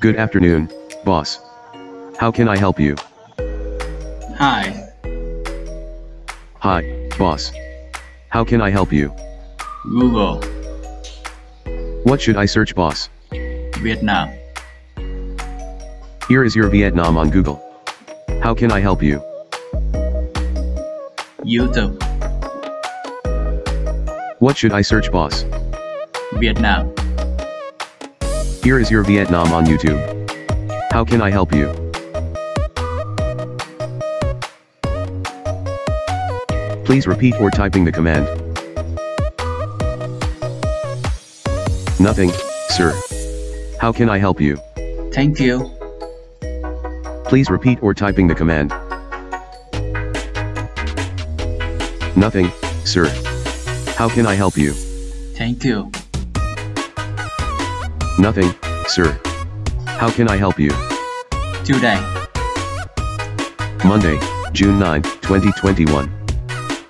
Good afternoon, boss. How can I help you? Hi, Hi, boss. How can I help you? Google, What should I search, boss? Vietnam, Here is your Vietnam on Google. How can I help you? YouTube, What should I search, boss? Vietnam, Here is your Vietnam on YouTube. How can I help you? Please repeat or typing the command. Nothing, sir. How can I help you? thank you, Please repeat or typing the command. Nothing, sir. How can I help you? thank you, Nothing, sir. How can I help you? today, Monday, June 9, 2021.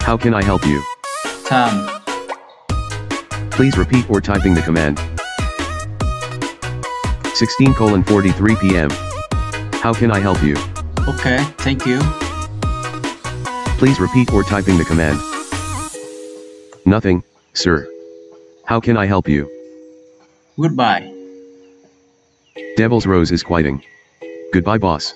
How can I help you? time, Please repeat or typing the command. 16:43 p.m. How can I help you? okay, thank you, Please repeat or typing the command. Nothing, sir. How can I help you? goodbye. Devil's Rose is quieting. Goodbye, boss.